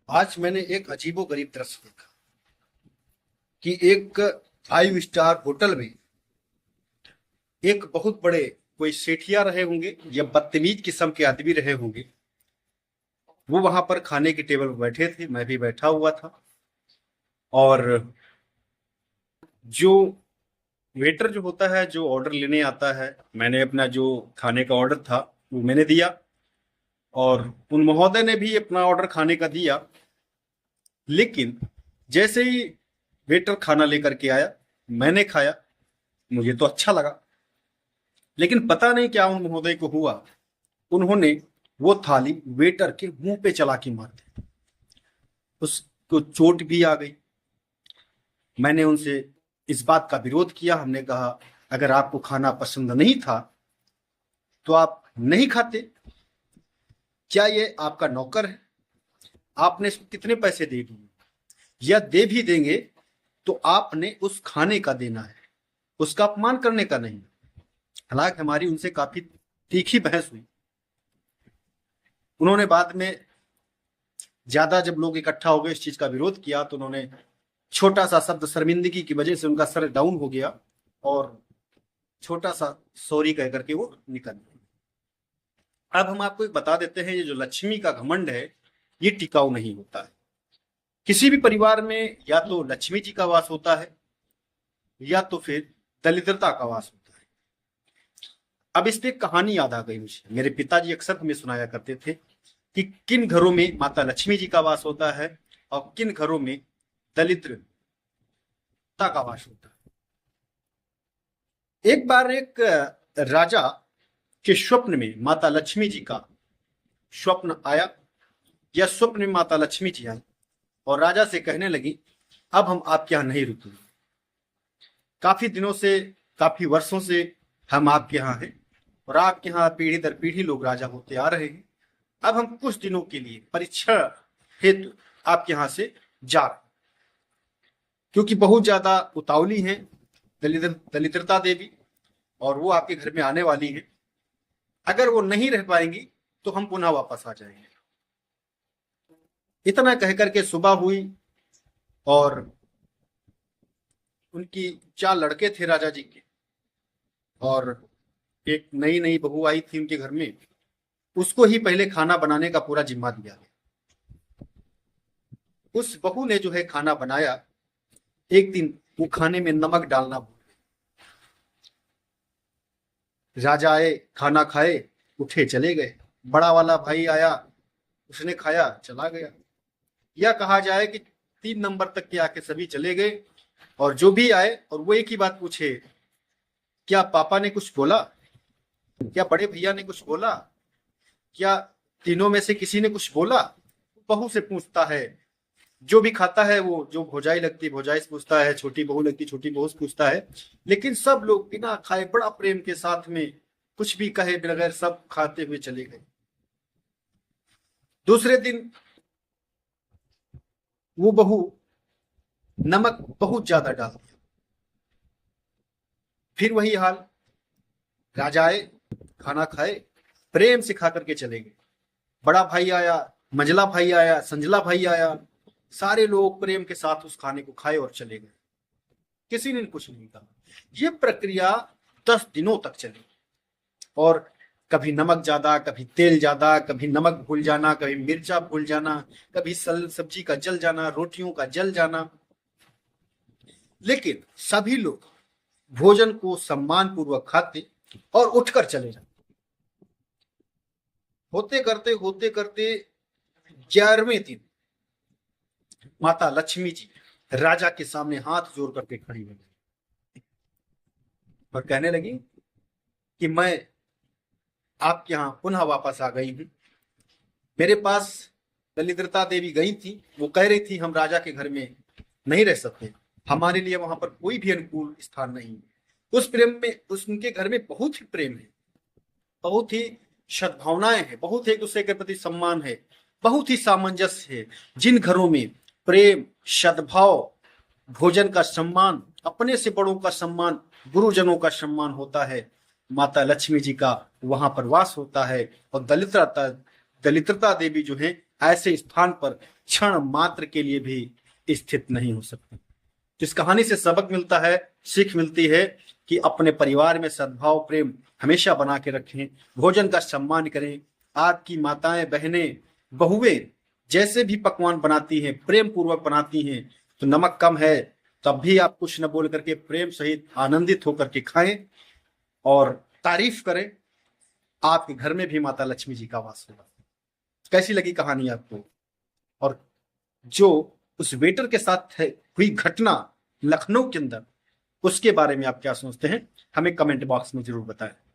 आज मैंने एक अजीबोगरीब दृश्य देखा कि एक 5 स्टार होटल में एक बहुत बड़े कोई सेठिया रहे होंगे या बदतमीज किस्म के आदमी रहे होंगे। वो वहां पर खाने की टेबल पर बैठे थे, मैं भी बैठा हुआ था। और जो वेटर जो होता है, जो ऑर्डर लेने आता है, मैंने अपना जो खाने का ऑर्डर था वो मैंने दिया। और उन महोदय ने भी अपना ऑर्डर खाने का दिया। लेकिन जैसे ही वेटर खाना लेकर के आया, मैंने खाया, मुझे तो अच्छा लगा। लेकिन पता नहीं क्या उन महोदय को हुआ, उन्होंने वो थाली वेटर के मुंह पे चला के मार दी। उसको चोट भी आ गई। मैंने उनसे इस बात का विरोध किया। हमने कहा, अगर आपको खाना पसंद नहीं था तो आप नहीं खाते। क्या ये आपका नौकर है? आपने इसको कितने पैसे दे दिए, या दे भी देंगे तो आपने उस खाने का देना है, उसका अपमान करने का नहीं। हालांकि हमारी उनसे काफी तीखी बहस हुई। उन्होंने बाद में, ज्यादा जब लोग इकट्ठा हो गए, इस चीज का विरोध किया, तो उन्होंने छोटा सा शब्द, शर्मिंदगी की वजह से उनका सर डाउन हो गया और छोटा सा सॉरी कह करके वो निकल गए। अब हम आपको एक बता देते हैं, ये जो लक्ष्मी का घमंड है, ये टिकाऊ नहीं होता है। किसी भी परिवार में या तो लक्ष्मी जी का वास होता है या तो फिर दरिद्रता का वास होता है। अब इस पे एक कहानी याद आ गई मुझे। मेरे पिताजी अक्सर हमें सुनाया करते थे कि किन घरों में माता लक्ष्मी जी का वास होता है और किन घरों में दरिद्रता का वास होता है। एक बार एक राजा के स्वप्न में माता लक्ष्मी जी का स्वप्न आया, या स्वप्न में माता लक्ष्मी जी आई और राजा से कहने लगी, अब हम आपके यहां नहीं रुकेंगे। काफी दिनों से, काफी वर्षों से हम आपके यहाँ हैं और आपके यहाँ पीढ़ी दर पीढ़ी लोग राजा होते आ रहे हैं। अब हम कुछ दिनों के लिए परीक्षण हेतु आपके यहाँ से जा रहे हैं, क्योंकि बहुत ज्यादा उतावली हैं दलिद्रता देवी, और वो आपके घर में आने वाली है। अगर वो नहीं रह पाएंगी तो हम पुनः वापस आ जाएंगे। इतना कहकर के सुबह हुई और उनकी 4 लड़के थे राजा जी के, और एक नई नई बहू आई थी उनके घर में। उसको ही पहले खाना बनाने का पूरा जिम्मा दिया गया। उस बहू ने जो है खाना बनाया। एक दिन वो खाने में नमक डालना भूल गई। राजा आए, खाना खाए, उठे चले गए। बड़ा वाला भाई आया, उसने खाया, चला गया। यह कहा जाए कि 3 नंबर तक के आके सभी चले गए, और जो भी आए और वो एक ही बात पूछे, क्या पापा ने कुछ बोला? क्या बड़े भैया ने कुछ बोला? क्या तीनों में से किसी ने कुछ बोला? बहू से पूछता है। जो भी खाता है, वो जो भौजाई लगती भौजाई से पूछता है, छोटी बहू लगती छोटी बहू से पूछता है। लेकिन सब लोग बिना खाए, बड़ा प्रेम के साथ में, कुछ भी कहे बगैर सब खाते हुए चले गए। दूसरे दिन वो बहू नमक बहुत ज्यादा डाल दिया। फिर वही हाल। राजा आए, खाना खाए, प्रेम से खा करके चले गए। बड़ा भाई आया, मंझला भाई आया, संजला भाई आया, सारे लोग प्रेम के साथ उस खाने को खाए और चले गए। किसी ने कुछ नहीं कहा। ये प्रक्रिया 10 दिनों तक चली, और कभी नमक ज्यादा, कभी तेल ज्यादा, कभी नमक भूल जाना, कभी मिर्चा भूल जाना, कभी सब्जी का जल जाना, रोटियों का जल जाना। लेकिन सभी लोग भोजन को सम्मान पूर्वक खाते और उठकर चले जाते। होते करते 11वें दिन माता लक्ष्मी जी राजा के सामने हाथ जोड़ करके खड़ी हो गई और कहने लगी कि मैं आपके यहां पुनः वापस आ गई हूं। मेरे पास दलिद्रता देवी गई थी, वो कह रही थी हम राजा के घर में नहीं रह सकते, हमारे लिए वहां पर कोई भी अनुकूल स्थान नहीं है। उस प्रेम में, उनके घर में बहुत ही प्रेम है, बहुत ही सद्भावनाएं हैं, बहुत ही एक दूसरे के प्रति सम्मान है, बहुत ही सामंजस्य है। जिन घरों में प्रेम, सद्भाव, भोजन का सम्मान, अपने से बड़ों का सम्मान, गुरुजनों का सम्मान होता है, माता लक्ष्मी जी का वहां पर वास होता है। और दलिद्रता देवी जो है, ऐसे स्थान पर क्षण मात्र के लिए भी स्थित नहीं हो सकती। तो इस कहानी से सबक मिलता है, सीख मिलती है कि अपने परिवार में सद्भाव प्रेम हमेशा बना के रखें, भोजन का सम्मान करें। आपकी माताएं बहनें बहुएं जैसे भी पकवान बनाती हैं, प्रेम पूर्वक बनाती हैं, तो नमक कम है तब भी आप कुछ न बोल करके प्रेम सहित आनंदित होकर के खाएं और तारीफ करें। आपके घर में भी माता लक्ष्मी जी का वास होगा। कैसी लगी कहानी आपको? और जो उस वेटर के साथ हुई घटना लखनऊ के अंदर, उसके बारे में आप क्या सोचते हैं? हमें कमेंट बॉक्स में जरूर बताएं।